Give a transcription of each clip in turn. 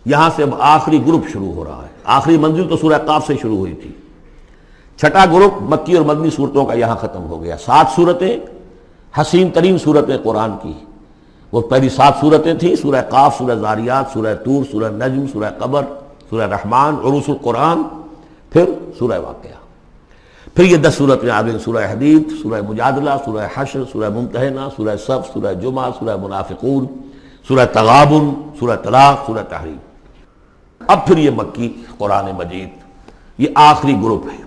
یہاں سے اب آخری گروپ شروع ہو رہا ہے. آخری منزل تو سورہ قاف سے شروع ہوئی تھی. چھٹا گروپ مکی اور مدنی صورتوں کا یہاں ختم ہو گیا. 7 صورتیں حسین ترین صورتیں قرآن کی. وہ پہلی 7 صورتیں تھیں: سورہ قاف، سورہ ذاریات، سورہ طور، سورہ نجم، سورہ قمر، سورہ رحمان، عروس القرآن، پھر سورہ واقعہ. پھر یہ 10 صورتیں آ گئیں: سورہ حدید، سورہ مجادلہ، سورہ حشر، سورہ ممتحنہ، سورہ صف، سورہ جمعہ، سورہ منافقون، سورہ تغابن، سورہ طلاق، سورہ تحریم. اب پھر یہ مکی قرآن مجید یہ آخری گروپ ہے.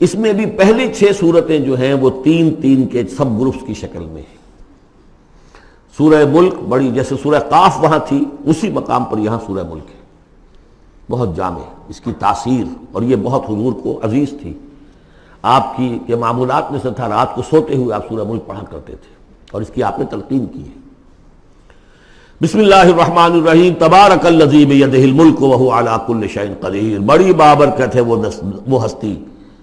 اس میں بھی پہلی 6 صورتیں جو ہیں وہ 3 کے سب گروپس کی شکل میں ہیں. سورہ ملک بڑی، جیسے سورہ قاف وہاں تھی اسی مقام پر یہاں سورہ ملک ہے. بہت جامع اس کی تاثیر، اور یہ بہت حضور کو عزیز تھی. آپ کی یہ معمولات میں سے تھا، رات کو سوتے ہوئے آپ سورہ ملک پڑھا کرتے تھے اور اس کی آپ نے تلقین کی ہے. بسم اللہ الرحمن الرحیم. تبارک الذی بیدہ الملک وہو علی کل شیء قدیر. بڑی بابرکت ہے وہ ہستی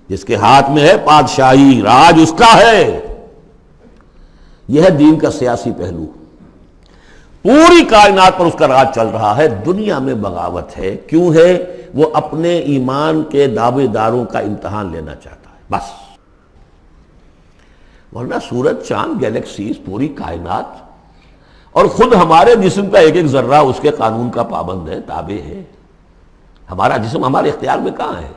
جس کے ہاتھ میں ہے بادشاہی، راج اس کا ہے. یہ ہے دین کا سیاسی پہلو. پوری کائنات پر اس کا راج چل رہا ہے. دنیا میں بغاوت ہے. کیوں ہے؟ وہ اپنے ایمان کے دعوے داروں کا امتحان لینا چاہتا ہے بس. ورنہ سورج، چاند، گیلیکسیز، پوری کائنات اور خود ہمارے جسم کا ایک ایک ذرہ اس کے قانون کا پابند ہے، تابع ہے. ہمارا جسم ہمارے اختیار میں کہاں ہے؟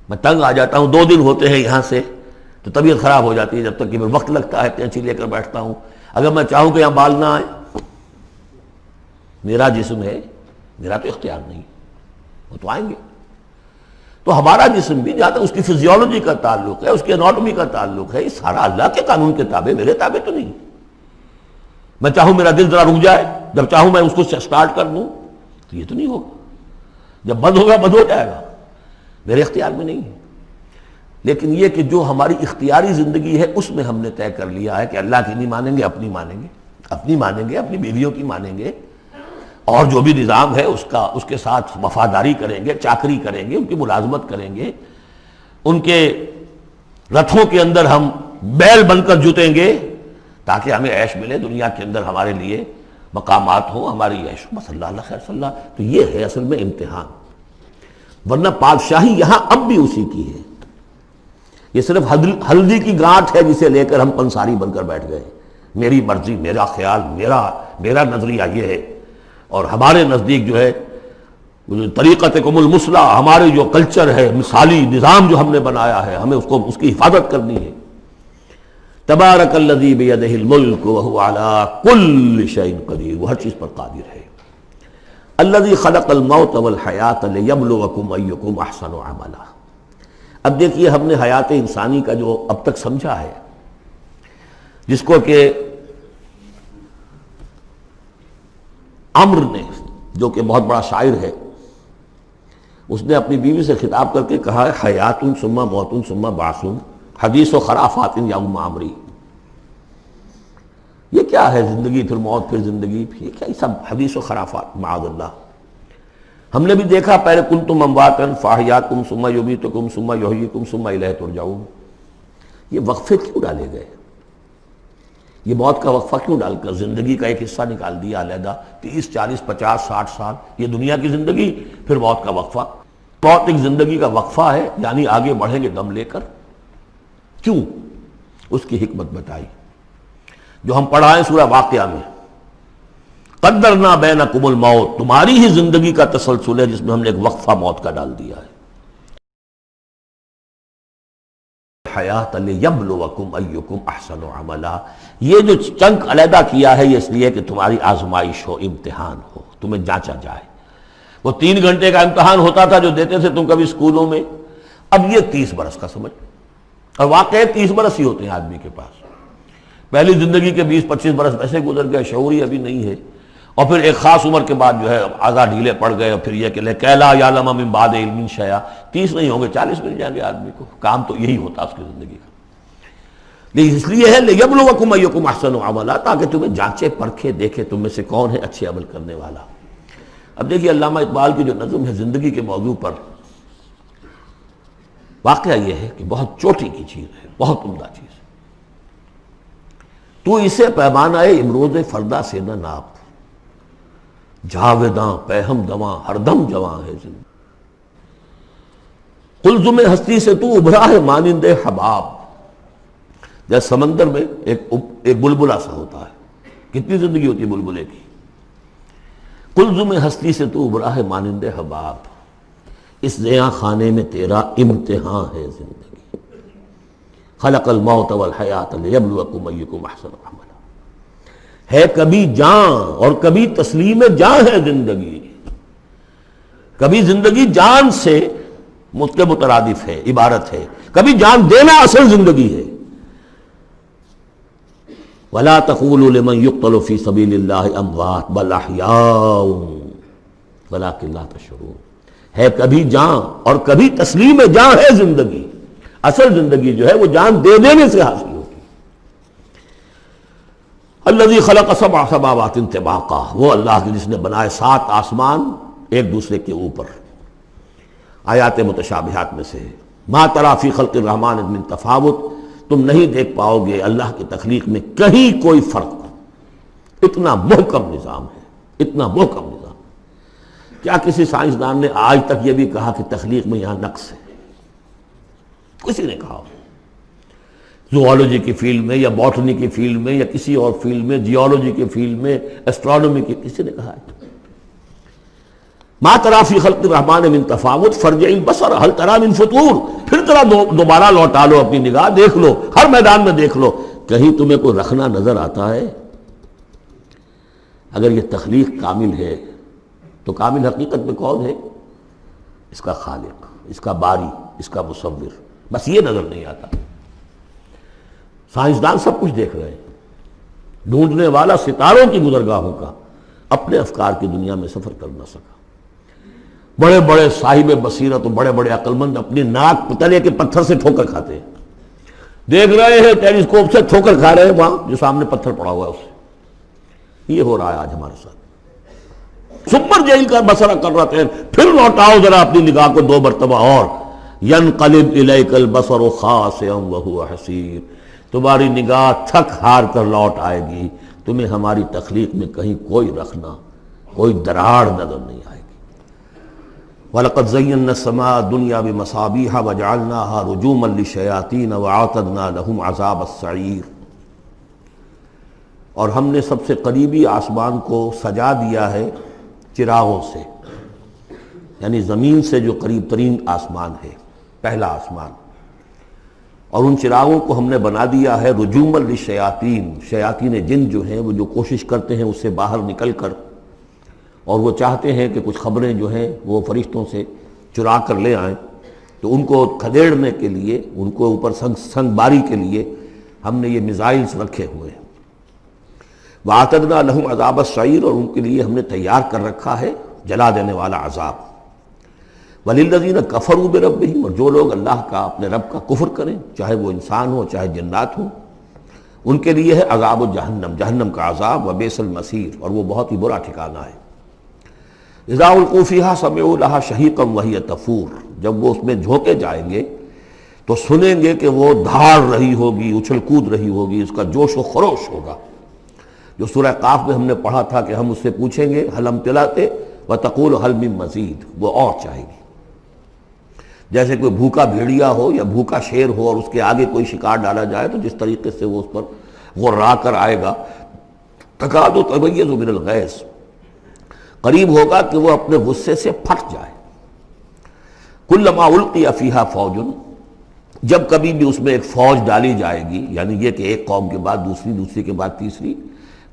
میں تنگ آ جاتا ہوں، 2 دن ہوتے ہیں یہاں سے تو طبیعت خراب ہو جاتی ہے، جب تک کہ پھر وقت لگتا ہے کینچی لے کر بیٹھتا ہوں. اگر میں چاہوں کہ یہاں بال نہ آئے، میرا جسم ہے، میرا تو اختیار نہیں، وہ تو آئیں گے. تو ہمارا جسم بھی جہاں تک اس کی فزیولوجی کا تعلق ہے، اس کی اناٹومی کا تعلق ہے، یہ سارا اللہ کے قانون کے تابع، میرے تابع تو نہیں. میں چاہوں میرا دل ذرا رک جائے، جب چاہوں میں اس کو سٹارٹ کر دوں تو یہ تو نہیں ہوگا. جب بند ہوگا بند ہو جائے گا، میرے اختیار میں نہیں ہے. لیکن یہ کہ جو ہماری اختیاری زندگی ہے اس میں ہم نے طے کر لیا ہے کہ اللہ کی نہیں مانیں گے، اپنی مانیں گے، اپنی مانیں گے، اپنی بیویوں کی مانیں گے، اور جو بھی نظام ہے اس کے ساتھ وفاداری کریں گے، چاکری کریں گے، ان کی ملازمت کریں گے، ان کے رتھوں کے اندر ہم بیل بن کر جوتیں گے تاکہ ہمیں عیش ملے، دنیا کے اندر ہمارے لیے مقامات ہوں، ہماری عیش بس اللہ اللہ خیر صلی اللہ. تو یہ ہے اصل میں امتحان. ورنہ بادشاہی یہاں اب بھی اسی کی ہے. یہ صرف ہلدی کی گانٹھ ہے جسے لے کر ہم پنساری بن کر بیٹھ گئے. میری مرضی، میرا خیال، میرا نظریہ یہ ہے. اور ہمارے نزدیک جو ہے طریقتکم المثلی، ہمارے جو کلچر ہے، مثالی نظام جو ہم نے بنایا ہے، ہمیں اس کی حفاظت کرنی ہے. تبارک الذی بیدہ الملک وہو علی کل شیء قدیر. وہ ہر چیز پر قادر ہے. الذی خلق الموت والحیاۃ لیبلوکم ایکم احسن عملا. اب دیکھیے ہم نے حیات انسانی کا جو اب تک سمجھا ہے، جس کو کہ عمر نے، جو کہ بہت بڑا شاعر ہے، اس نے اپنی بیوی سے خطاب کر کے کہا ہے حیات ثم موت ثم بعث حدیث و خرافات یا ام عمری. یہ کیا ہے؟ زندگی پھر موت پھر زندگی، یہ کیا؟ یہ سب حدیث و خرافات معاذ اللہ. ہم نے بھی دیکھا پہلے کنتم امواتا فاحیاکم ثم یمیتکم ثم یحییکم ثم الیہ ترجعون. یہ وقفے کیوں ڈالے گئے؟ یہ موت کا وقفہ کیوں ڈال کر زندگی کا ایک حصہ نکال دیا علیحدہ؟ 30 40 50 60 سال یہ دنیا کی زندگی، پھر موت کا وقفہ. موت ایک زندگی کا وقفہ ہے، یعنی آگے بڑھیں گے دم لے کر. کیوں؟ اس کی حکمت بتائی جو ہم پڑھائیں سورہ واقعہ میں. قدرنا بینکم الموت، تمہاری ہی زندگی کا تسلسل ہے جس میں ہم نے ایک وقفہ موت کا ڈال دیا ہے. حیات لیبلوکم ایکم احسن عملا. یہ جو چنک علیحدہ کیا ہے یہ اس لیے کہ تمہاری آزمائش ہو، امتحان ہو، تمہیں جانچا جائے. وہ 3 گھنٹے کا امتحان ہوتا تھا جو دیتے تھے تم کبھی اسکولوں میں، اب یہ 30 برس کا سمجھ. اور واقعی 30 برس ہی ہوتے ہیں آدمی کے پاس. پہلی زندگی کے 20-25 برس ویسے گزر گئے، شعوری ابھی نہیں ہے. اور پھر ایک خاص عمر کے بعد جو ہے اعضاء ڈھیلے پڑ گئے، اور پھر یہ کہ لا یعلم من بعد علم شیئا. 30 نہیں ہوں گے 40 مل جائیں گے آدمی کو. کام تو یہی ہوتا اس کی زندگی کا. لیکن اس لیے ہے لیبلوکم ایکم احسن عملا، تاکہ تمہیں جانچے پرکھے دیکھے تم میں سے کون ہے اچھے عمل کرنے والا. اب دیکھیے علامہ اقبال کی جو نظم ہے زندگی کے موضوع پر، واقعہ یہ ہے کہ بہت چوٹی کی چیز ہے، بہت عمدہ چیز. تو اسے پیمانہ امروز فردہ سے نہ ناپ، جاویداں پہم دواں ہر دم جواں ہے زندگی۔ قلزم ہستی سے تو ابھرا ہے مانند حباب، جیسے سمندر میں ایک بلبلا سا ہوتا ہے، کتنی زندگی ہوتی ہے بلبلے کی۔ قلزم ہستی سے تو ابھرا ہے مانند حباب، اس زیاں خانے میں تیرا امتحان ہے زندگی۔ خلق الموت والحیات لیبلوکم ایکم احسن عملا، ہے کبھی جاں اور کبھی تسلیم جاں ہے زندگی۔ کبھی زندگی جان سے مترادف ہے، عبارت ہے، کبھی جان دینا اصل زندگی ہے۔ وَلَا تَقُولُوا لِمَنْ يُقْتَلُ فِي سَبِيلِ اللَّهِ أَمْوَاتٌ بَلْ أَحْيَاءٌ وَلَكِنْ لَا تَشْعُرُونَ، ہے کبھی جان اور کبھی تسلیم جان ہے زندگی۔ اصل زندگی جو ہے وہ جان دے دینے سے حاصل ہوگی۔ الذی خلق سبع سماوات طباقا، وہ اللہ جس نے بنائے 7 آسمان ایک دوسرے کے اوپر۔ آیات متشابہات میں سے ہے۔ ما تری فی خلق الرحمن من تفاوت، تم نہیں دیکھ پاؤ گے اللہ کی تخلیق میں کہیں کوئی فرق۔ اتنا محکم نظام ہے، اتنا محکم نظام۔ کیا کسی سائنسدان نے آج تک یہ بھی کہا کہ تخلیق میں یہاں نقص ہے؟ کسی نے کہا؟ زوالوجی کی فیلڈ میں یا باٹنی کی فیلڈ میں یا کسی اور فیلڈ میں، جیولوجی کی فیلڈ میں، ایسٹرونومی کی، کسی نے کہا ہے؟ ما تری فی خلق الرحمن من تفاوت فارجع البصر هل تری من فطور، پھر ذرا دوبارہ لوٹا لو اپنی نگاہ، دیکھ لو، ہر میدان میں دیکھ لو، کہیں تمہیں کوئی رکھنا نظر آتا ہے؟ اگر یہ تخلیق کامل ہے تو کامل حقیقت میں کون ہے؟ اس کا خالق، اس کا باری، اس کا مصور۔ بس یہ نظر نہیں آتا۔ سائنسدان سب کچھ دیکھ رہے ہیں، ڈھونڈنے والا ستاروں کی گزرگاہوں کا اپنے افکار کی دنیا میں سفر کر نہ سکا۔ بڑے بڑے صاحب بصیرت و بڑے بڑے عقل مند اپنی ناک تلے کے پتھر سے ٹھوکر کھاتے ہیں، دیکھ رہے ہیں ٹیلیسکوپ سے ٹھوکر کھا رہے ہیں وہاں جو سامنے پتھر پڑا ہوا ہے اس سے۔ یہ ہو رہا ہے آج ہمارے ساتھ۔ سپر جیل کا بسرا کر رہے ہیں، پھر لوٹاؤ ذرا اپنی نگاہ کو 2 مرتبہ اور۔ ینقلب الیک البصر خاسئا وہو حسیر، تمہاری نگاہ تھک ہار کر لوٹ آئے گی، تمہیں ہماری تخلیق میں کہیں کوئی رکھنا، کوئی دراڑ نظر نہیں آئے گی۔ وَلَقَدْ زَيَّنَّا السَّمَاءَ الدُّنْيَا بِمَصَابِيحَ وَجَعَلْنَاهَا رُجُومًا لِلشَّيَاطِينَ وَأَعْتَدْنَا لَهُمْ عَذَابَ السَّعِيرِ، اور ہم نے سب سے قریبی آسمان کو سجا دیا ہے چراغوں سے، یعنی زمین سے جو قریب ترین آسمان ہے، پہلا آسمان، اور ان چراغوں کو ہم نے بنا دیا ہے رجوما للشیاطین، شیاطین جن جو ہیں وہ جو کوشش کرتے ہیں اس سے باہر نکل کر، اور وہ چاہتے ہیں کہ کچھ خبریں جو ہیں وہ فرشتوں سے چرا کر لے آئیں، تو ان کو کھدیڑنے کے لیے، ان کو اوپر سنگ باری کے لیے ہم نے یہ میزائلز رکھے ہوئے ہیں۔ وَأَعْتَدْنَا لَهُمْ عَذَابَ السَّعِيرِ، اور ان کے لیے ہم نے تیار کر رکھا ہے جلا دینے والا عذاب۔ وَلِلَّذِينَ كَفَرُوا بِرَبِّهِمْ، اور جو لوگ اللہ کا، اپنے رب کا کفر کریں، چاہے وہ انسان ہو چاہے جنات ہوں، ان کے لیے ہے عذاب جہنم، جہنم کا عذاب، وبئس المصیر، اور وہ بہت ہی برا ٹھکانہ ہے۔ اذا القوا فیہا سمعوا لہا شہیقا وہی تفور، جب وہ اس میں جھونکے جائیں گے تو سنیں گے کہ وہ دھاڑ رہی ہوگی، اچھل کود رہی ہوگی، اس کا جوش و خروش ہوگا، جو سورہ قاف میں ہم نے پڑھا تھا کہ ہم اس سے پوچھیں گے حل امتلأت وتقول حل من مزید، وہ اور چاہے گی۔ جیسے کوئی بھوکا بھیڑیا ہو یا بھوکا شیر ہو اور اس کے آگے کوئی شکار ڈالا جائے تو جس طریقے سے وہ اس پر غرا کر آئے گا، تکاد تمیز من الغیظ، قریب ہوگا کہ وہ اپنے غصے سے پھٹ جائے۔ کلما القی فیہا فوج، جب کبھی بھی اس میں ایک فوج ڈالی جائے گی، یعنی یہ کہ ایک قوم کے بعد دوسری، دوسری کے بعد تیسری،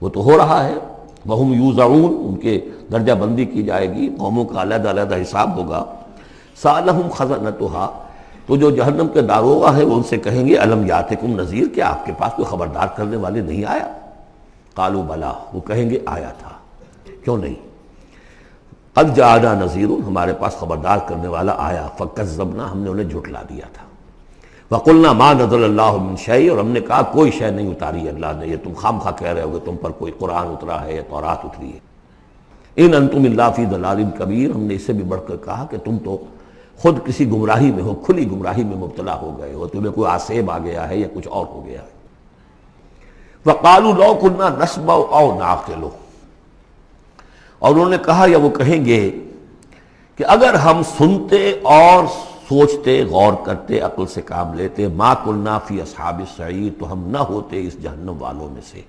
وہ تو ہو رہا ہے، وہم یوزعون، ان کے درجہ بندی کی جائے گی، قوموں کا علیحدہ علیحدہ حساب ہوگا۔ سألہم خزنتہا، تو جو جہنم کے داروغہ ہیں وہ ان سے کہیں گے الم یاتکم نذیر، کیا آپ کے پاس کوئی خبردار کرنے والے نہیں آیا؟ قالوا بلا، وہ کہیں گے آیا تھا، کیوں نہیں؟ قد جاءنا نذیر، ہمارے پاس خبردار کرنے والا آیا، فکذبنا، ہم نے انہیں جھٹلا دیا تھا۔ وقلنا ما نزل اللہ من شیء، اور ہم نے کہا کوئی شے نہیں اتاری اللہ نے، یہ تم خام خواہ کہہ رہے ہو کہ تم پر کوئی قرآن اترا ہے یا تورات اتری ہے۔ ان انتم الا فی ضلال کبیر، ہم نے اس سے بھی بڑھ کر کہا کہ تم تو خود کسی گمراہی میں ہو، کھلی گمراہی میں مبتلا ہو گئے ہو، تمہیں کوئی آسیب آ گیا ہے یا کچھ اور ہو گیا ہے۔ وقالوا لو كنا نسمع او نعقل، اور انہوں نے کہا یا وہ کہیں گے کہ اگر ہم سنتے اور سوچتے، غور کرتے، عقل سے کام لیتے، ما کنا فی اصحاب السعیر، تو ہم نہ ہوتے اس جہنم والوں میں سے۔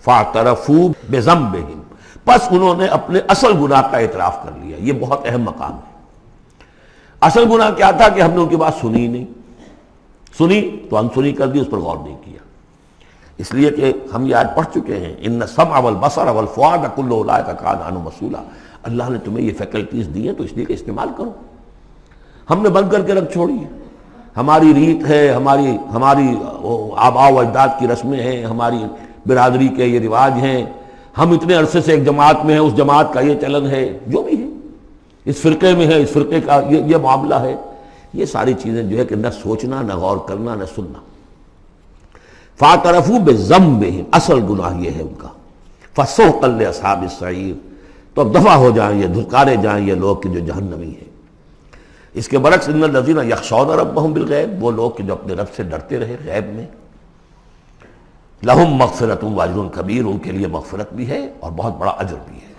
فاعترفوا بذنبہم، پس انہوں نے اپنے اصل گناہ کا اعتراف کر لیا۔ یہ بہت اہم مقام ہے۔ اصل گناہ کیا تھا کہ ہم نے ان کی بات سنی نہیں، سنی تو انسنی کر دی، اس پر غور نہیں کیا۔ اس لیے کہ ہم یہ آج پڑھ چکے ہیں، ان السمع والبصر والفؤاد کل اولئک کان عنہ مسئولا۔ اللہ نے تمہیں یہ فیکلٹیز دی ہیں تو اس لیے کہ استعمال کرو۔ ہم نے بند کر کے رکھ چھوڑی ہے۔ ہماری ریت ہے، ہماری آباء و اجداد کی رسمیں ہیں، ہماری برادری کے یہ رواج ہیں، ہم اتنے عرصے سے ایک جماعت میں ہیں، اس جماعت کا یہ چلن ہے، جو بھی ہے، اس فرقے میں ہے، اس فرقے کا یہ معاملہ ہے۔ یہ ساری چیزیں جو ہے کہ نہ سوچنا، نہ غور کرنا، نہ سننا۔ فاعترفوا بذنبہم، اصل گناہ یہ ہے ان کا۔ فسحقا لاصحاب السعیر، تو اب دفع ہو جائیں یہ، دھتکارے جائیں یہ لوگ کہ جو جہنمی ہیں۔ اس کے برعکس ان الذین یخشون ربہم بالغیب، وہ لوگ کہ جو اپنے رب سے ڈرتے رہے غیب میں، لہم مغفرۃ واجر کبیر، ان کے لیے مغفرت بھی ہے اور بہت بڑا اجر بھی ہے۔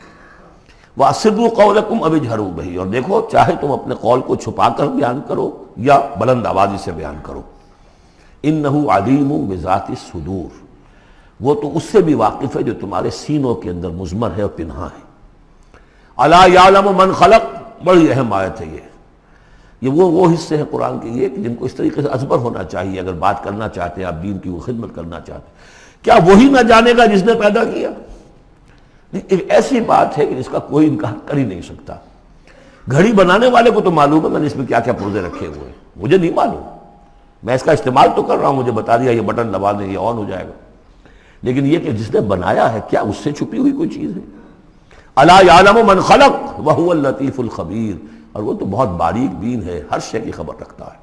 وَأَسِرُّوا قَوْلَكُمْ أَوِ اجْهَرُوا بِهِ، اور دیکھو چاہے تم اپنے قول کو چھپا کر بیان کرو یا بلند آوازی سے بیان کرو۔ إِنَّهُ عَلِيمٌ بِذَاتِ الصُّدُورِ، وہ تو اس سے بھی واقف ہے جو تمہارے سینوں کے اندر مضمر ہے اور پنہاں ہے۔ أَلَا يَعْلَمُ مَنْ خَلَقَ، بڑی اہم آیت ہے یہ وہ حصے ہیں قرآن کے یہ کہ جن کو اس طریقے سے ازبر ہونا چاہیے اگر بات کرنا چاہتے ہیں، آپ دین کی وہ خدمت کرنا چاہتے ہیں۔ کیا وہی نہ جانے گا جس نے پیدا کیا؟ ایک ایسی بات ہے کہ جس کا کوئی انکار کر ہی نہیں سکتا۔ گھڑی بنانے والے کو تو معلوم ہے میں نے اس میں کیا کیا پرزے رکھے ہوئے ہیں، مجھے نہیں معلوم، میں اس کا استعمال تو کر رہا ہوں، مجھے بتا دیا یہ بٹن دبا دیں یہ آن ہو جائے گا، لیکن یہ کہ جس نے بنایا ہے کیا اس سے چھپی ہوئی کوئی چیز ہے؟ الا یعلم من خلق وهو اللطیف الخبیر، اور وہ تو بہت باریک بین ہے، ہر شے کی خبر رکھتا ہے۔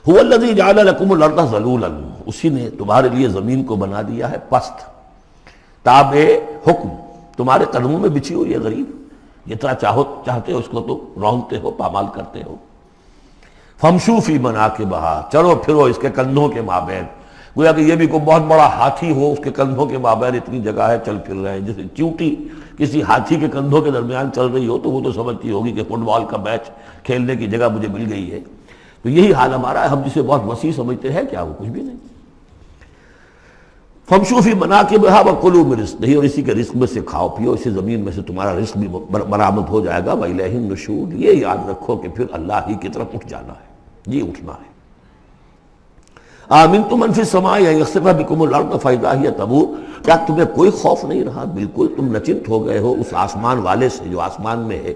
هو الذی جعل لکم الارض ذلولا، اسی نے تمہارے لیے زمین کو بنا دیا ہے پست، تابع حکم، تمہارے قدموں میں بچھی ہوئی ہے غریب، جتنا چاہتے ہو اس کو تو رونتے ہو، پامال کرتے ہو۔ فمشوا فی مناکبہا، چلو پھرو اس کے کندھوں کے مابین، گویا کہ یہ بھی کوئی بہت بڑا ہاتھی ہو، اس کے کندھوں کے مابین اتنی جگہ ہے، چل پھر رہے ہیں۔ جیسے چیونٹی کسی ہاتھی کے کندھوں کے درمیان چل رہی ہو تو وہ تو سمجھتی ہوگی کہ فٹ بال کا میچ کھیلنے کی جگہ مجھے مل گئی ہے۔ تو یہی حال ہمارا ہے، ہم جسے بہت وسیع سمجھتے ہیں کیا وہ کچھ بھی نہیں۔ فمشوا فی مناکبہا وکلوا من رزقہ، اور اسی کے رزق میں سے کھاؤ پیو، اسی زمین میں سے تمہارا رزق بھی برآمد ہو جائے گا۔ وإلیہ النشور، یہ یاد رکھو کہ پھر اللہ ہی کی طرف اٹھ جانا ہے، جی اٹھنا ہے۔ آمنتم من فی السماء ان یخسف بکم الارض فاذا ہی تمور، کیا تمہیں کوئی خوف نہیں رہا؟ بالکل تم نچنت ہو گئے ہو اس آسمان والے سے جو آسمان میں ہے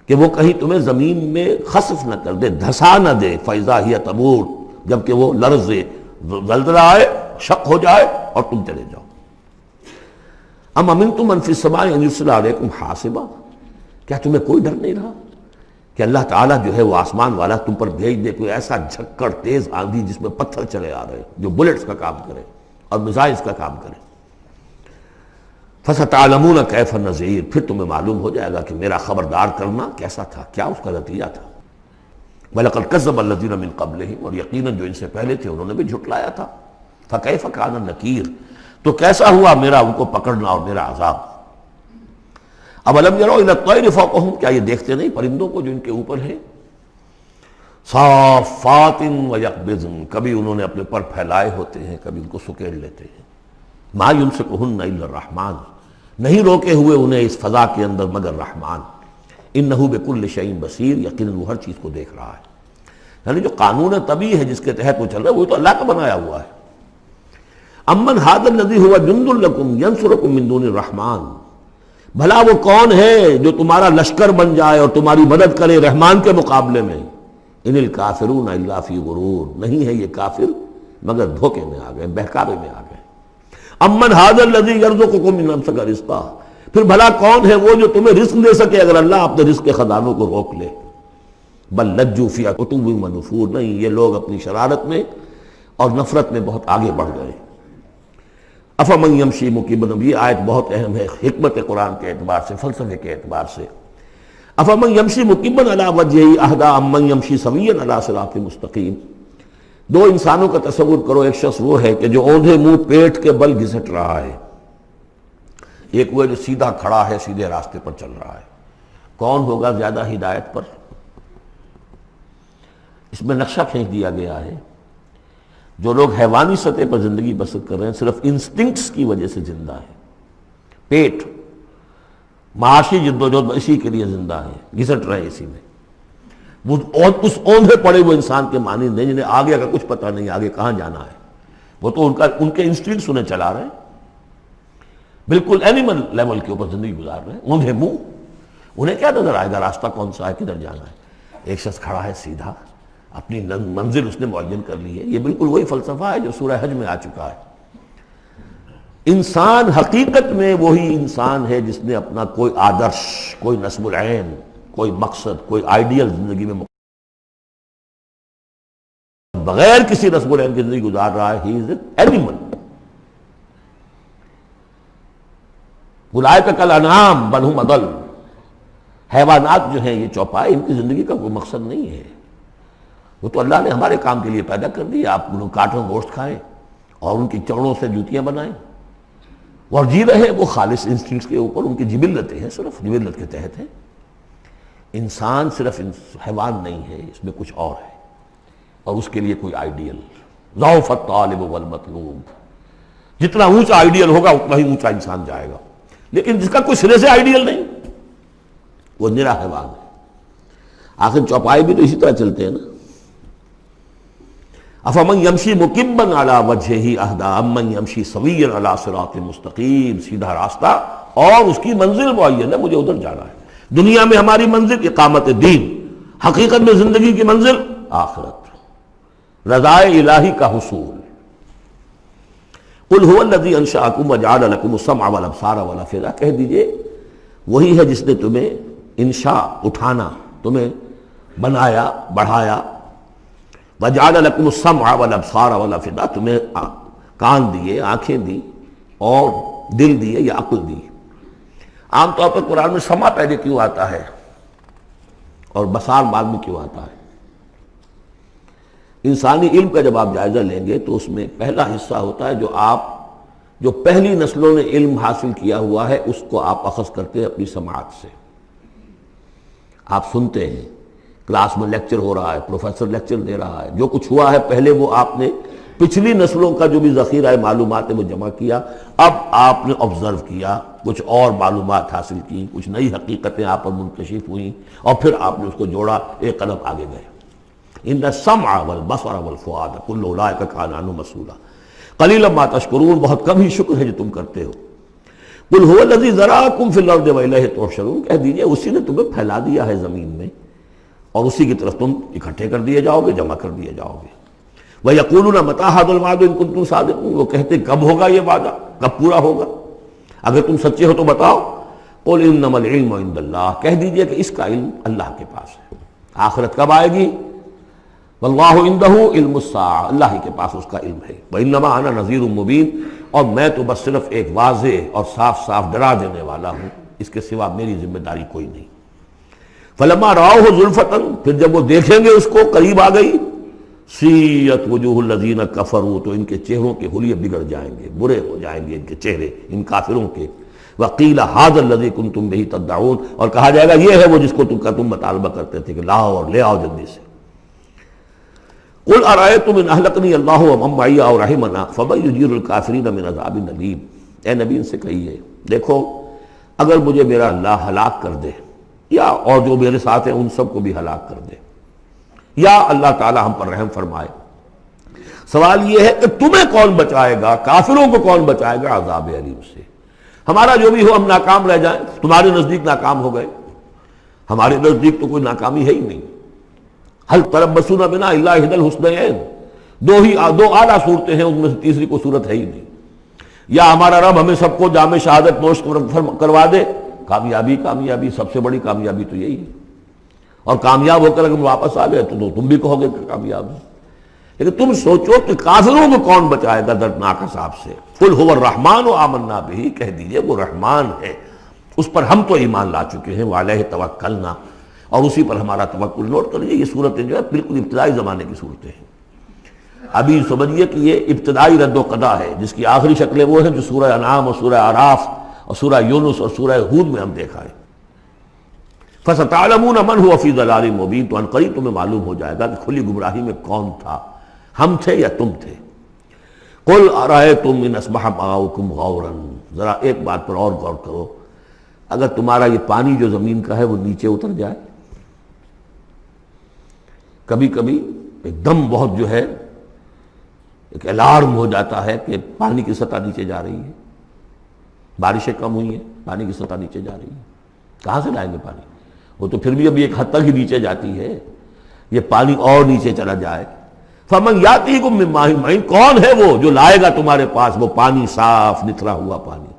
کہ وہ کہیں تمہیں زمین میں خسف نہ کر دے، دھسا نہ دے، فاذا ہی تمور، جبکہ وہ لرزے، زلزلہ آئے، شق ہو جائے اور تم چلے جاؤ۔ ام امنتم من فی السماء ان یرسل علیکم حاصبا، کیا تمہیں کوئی ڈر نہیں رہا کہ اللہ تعالیٰ جو ہے وہ آسمان والا تم پر بھیج دے کوئی ایسا جھکڑ تیز آندھی جس میں پتھر چلے آ رہے جو بلٹس کا کام کرے اور میزائلز کا کام کرے۔ فَسَتَعْلَمُونَ كَيْفَ النَّذِيرُ، پھر تمہیں معلوم ہو جائے گا کہ میرا خبردار کرنا کیسا تھا، کیا اس کا نتیجہ تھا۔ وَلَقَدْ كَذَّبَ الَّذِينَ مِن قَبْلِهِمْ، اور یقیناً جو ان سے پہلے تھے انہوں نے بھی جھٹلایا تھا۔ فَكَيْفَ كَانَ النَّكِيرُ، تو کیسا ہوا میرا ان کو پکڑنا اور میرا عذاب۔ اَوَلَمْ يَرَوْا إِلَى الطَّيْرِ فَوْقَهُمْ، کیا یہ دیکھتے نہیں پرندوں کو جو ان کے اوپر ہیں؟ صافات ویقبضن، کبھی انہوں نے اپنے پر پھیلائے ہوتے ہیں، کبھی ان کو سکیڑ لیتے ہیں۔ ما یمسکہن الا الرحمن، نہیں روکے ہوئے انہیں اس فضا کے اندر مگر رحمان۔ انہ بکل شیء بصیر، یقیناً وہ ہر چیز کو دیکھ رہا ہے۔ یعنی جو قانون طبیعی ہے جس کے تحت وہ چل رہا ہے وہ تو اللہ کا بنایا ہوا ہے۔ امن ھذا الذی هو جند لکم ینصرکم من دون الرحمن، بھلا وہ کون ہے جو تمہارا لشکر بن جائے اور تمہاری مدد کرے رحمان کے مقابلے میں؟ ان الکافرون الا فی غرور، نہیں ہے یہ کافر مگر دھوکے میں آ گئے، بہکاوے میں آ گئے۔ امن ھذا الذی یرزقکم من امسک رزقا، پھر بھلا کون ہے وہ جو تمہیں رزق دے سکے اگر اللہ اپنے رزق کے خزانوں کو روک لے؟ بل لجوا فی عتو و نفور، نہیں یہ لوگ اپنی شرارت میں اور نفرت میں بہت آگے بڑھ گئے۔ افمن یمشی مکبا، یہ آیت بہت اہم ہے حکمت قرآن کے اعتبار سے، فلسفے کے اعتبار سے۔ افمن یمشی مکبا علی وجہہ اہدی امن یمشی سویا علی صراط مستقیم، دو انسانوں کا تصور کرو، ایک شخص وہ ہے کہ جو اوندھے منہ پیٹ کے بل گھسٹ رہا ہے، ایک وہ جو سیدھا کھڑا ہے، سیدھے راستے پر چل رہا ہے۔ کون ہوگا زیادہ ہدایت پر؟ اس میں نقشہ کھینچ دیا گیا ہے، جو لوگ حیوانی سطح پر زندگی بسر کر رہے ہیں صرف انسٹنکٹس کی وجہ سے زندہ ہیں، پیٹ معاشی جدوجہد اسی کے لیے زندہ ہیں، گھسٹ رہے ہیں اسی میں، وہ اس اوندھے پڑے وہ انسان کے معنی نہیں جنہیں آگے کا کچھ پتہ نہیں، آگے کہاں جانا ہے، وہ تو ان کے انسٹنکٹس انہیں چلا رہے ہیں، بالکل اینیمل لیول کے اوپر زندگی گزار رہے ہیں، اوندھے منہ، انہیں کیا نظر آئے گا راستہ کون سا ہے، کدھر جانا ہے؟ ایک شخص کھڑا ہے سیدھا، اپنی منزل اس نے معین کر لی ہے۔ یہ بالکل وہی فلسفہ ہے جو سورہ حج میں آ چکا ہے۔ انسان حقیقت میں وہی انسان ہے جس نے اپنا کوئی آدرش، کوئی نصب العین، کوئی مقصد، کوئی آئیڈیل زندگی میں بغیر کسی نصب العین کی زندگی گزار رہا ہے۔ ہی از این اینیمل، اولئک کالانعام بل ھم اضل۔ حیوانات جو ہیں یہ چوپائے، ان کی زندگی کا کوئی مقصد نہیں ہے، وہ تو اللہ نے ہمارے کام کے لیے پیدا کر دی۔ آپ انہوں کاٹوں گوشت کھائیں اور ان کی چڑوں سے جوتیاں بنائیں اور جی رہے ہیں وہ خالص انسٹنکٹس کے اوپر، ان کی جبلتیں ہیں، صرف جبلت کے تحت ہیں۔ انسان صرف حیوان نہیں ہے، اس میں کچھ اور ہے، اور اس کے لیے کوئی آئیڈیل۔ ضعف الطالب والمطلوب، جتنا اونچا آئیڈیل ہوگا اتنا ہی اونچا انسان جائے گا، لیکن جس کا کوئی سرے سے آئیڈیل نہیں وہ نرا حیوان ہے۔ آخر چوپائے بھی تو اسی طرح چلتے ہیں نا۔ افمن یمشی مکبا علی وجہہ اہدی امن یمشی سویا علی صراط مستقیم، سیدھا راستہ اور اس کی منزل معین ہے، مجھے ادھر جانا ہے۔ دنیا میں ہماری منزل اقامت دین، حقیقت میں زندگی کی منزل آخرت، رضائے الہی کا حصول۔ قل هو الذی انشأکم وجعل لکم السمع والابصار والافئدہ، کہہ دیجئے وہی ہے جس نے تمہیں انشاء اٹھانا، تمہیں بنایا، بڑھایا، وجعل لکم السمع والابصار والافئدہ، تمہیں کان دیے، آنکھیں دی اور دل دیے یا عقل دی۔ عام طور پر قرآن میں سمع پہلے کیوں آتا ہے اور بصار بعد میں کیوں آتا ہے؟ انسانی علم کا جب آپ جائزہ لیں گے تو اس میں پہلا حصہ ہوتا ہے جو پہلی نسلوں نے علم حاصل کیا ہوا ہے، اس کو آپ اخذ کرتے ہیں اپنی سماعت سے۔ آپ سنتے ہیں، کلاس میں لیکچر ہو رہا ہے، پروفیسر لیکچر دے رہا ہے، جو کچھ ہوا ہے پہلے وہ آپ نے پچھلی نسلوں کا جو بھی ذخیرہ معلومات ہے وہ جمع کیا، اب آپ نے آبزرو کیا، کچھ اور معلومات حاصل کی، کچھ نئی حقیقتیں آپ پر منکشف ہوئیں، اور پھر آپ نے اس کو جوڑا، ایک قدم آگے گئے۔ ان السمع والبصر والفؤاد کل اولئک کان عنہ مسئولا قلیلا ما تشکرون، بہت کم ہی شکر ہے جو تم کرتے ہو۔ قل هو الذی ذرأکم فی الارض والیہ تحشرون، کہہ دیجئے اسی نے تمہیں پھیلا دیا ہے زمین میں اور اسی کی طرف تم اکٹھے کر دیے جاؤ گے، جمع کر دیے جاؤ گے۔ وَيَقُولُونَ مَتَىٰ هَٰذَا الْوَعْدُ إِن كُنتُمْ صَادِقِينَ، وہ کہتے کب ہوگا یہ وعدہ، کب پورا ہوگا، اگر تم سچے ہو تو بتاؤ۔ قُلْ إِنَّمَا الْعِلْمُ عِندَ اللَّهِ، کہہ دیجئے کہ اس کا علم اللہ کے پاس ہے۔ آخرت کب آئے گی؟ وَاللَّهُ عِندَهُ عِلْمُ السَّاعَةِ، اللہ ہی کے پاس اس کا علم ہے۔ وَإِنَّمَا أَنَا نَذِيرٌ مُّبِينٌ، اور میں تو بس صرف ایک واضح اور صاف صاف ڈرا دینے والا ہوں، اس کے سوا میری ذمہ داری کوئی نہیں۔ فَلَمَّا رَأَوْهُ زُلْفَةً، پھر جب وہ دیکھیں گے اس کو، قریب آ گئی، سیئت وجوہ الذین کفروا، تو ان کے چہروں کے حلیے بگڑ جائیں گے، برے ہو جائیں گے ان کے چہرے، ان کافروں کے۔ وقیل ھذا الذی کنتم بہ تدعون، اور کہا جائے گا یہ ہے وہ جس کو تم مطالبہ کرتے تھے کہ لاؤ اور لے آؤ جلدی سے۔ قل ارأیتم ان اہلکنی اللہ ومن معی او رحمنا فمن یجیر الکافرین من عذاب الیم، اے نبی ان سے کہیے دیکھو اگر مجھے میرا اللہ ہلاک کر دے، یا اور جو میرے ساتھ ہیں ان سب کو بھی ہلاک کر دے، یا اللہ تعالی ہم پر رحم فرمائے، سوال یہ ہے کہ تمہیں کون بچائے گا، کافروں کو کون بچائے گا عذاب علیم سے؟ ہمارا جو بھی ہو ہم ناکام رہ جائیں، تمہارے نزدیک ناکام ہو گئے، ہمارے نزدیک تو کوئی ناکامی ہے ہی نہیں۔ حل تربصون بنا الا احدی الحسنیین، دو اعلیٰ صورتیں ہیں، ان میں سے تیسری کوئی صورت ہے ہی نہیں۔ یا ہمارا رب ہمیں سب کو جام شہادت نوش کروا دے، کامیابی کامیابی، سب سے بڑی کامیابی تو یہی ہے، اور کامیاب ہو کر اگر واپس آ گئے تو تم بھی کہو گے کہ کامیاب ہے۔ لیکن تم سوچو کہ کافروں کو کون بچائے گا دردناک عذاب سے؟ قل هو الرحمن آمنا بہ، کہہ دیجئے وہ رحمان ہے، اس پر ہم تو ایمان لا چکے ہیں، وعلیہ توکلنا، اور اسی پر ہمارا توکل۔ نوٹ کر لیجیے یہ صورتیں جو ہے بالکل ابتدائی زمانے کی صورتیں ہیں۔ ابھی سمجھیے کہ یہ ابتدائی رد و قضا ہے، جس کی آخری شکلیں وہ ہیں جو سورہ انعام اور سورہ اعراف اور سورہ یونس اور سورہ ہود میں ہم دیکھا ہے۔ فَسَتَعْلَمُونَ مَنْ هُوَ فِي ضَلَالٍ مُبِينٍ، تو عنقریب تمہیں معلوم ہو جائے گا کہ کھلی گمراہی میں کون تھا، ہم تھے یا تم تھے۔ قُلْ أَرَأَيْتُمْ إِنْ أَصْبَحَ مَاؤُكُمْ غَوْرًا، ذرا ایک بات پر اور غور کرو، اگر تمہارا یہ پانی جو زمین کا ہے وہ نیچے اتر جائے، کبھی کبھی ایک دم بہت جو ہے ایک الارم ہو جاتا ہے کہ پانی کی سطح نیچے جا رہی ہے، بارشیں کم ہوئی ہیں، پانی کی سطح نیچے جا رہی ہے، کہاں سے لائیں گے پانی؟ وہ تو پھر بھی ابھی ایک حد تک ہی نیچے جاتی ہے، یہ پانی اور نیچے چلا جائے۔ فَمَنْ يَأْتِيكُم مِّن مَّاءٍ مَّعِينٍ، کون ہے وہ جو لائے گا تمہارے پاس وہ پانی صاف نتھرا ہوا پانی؟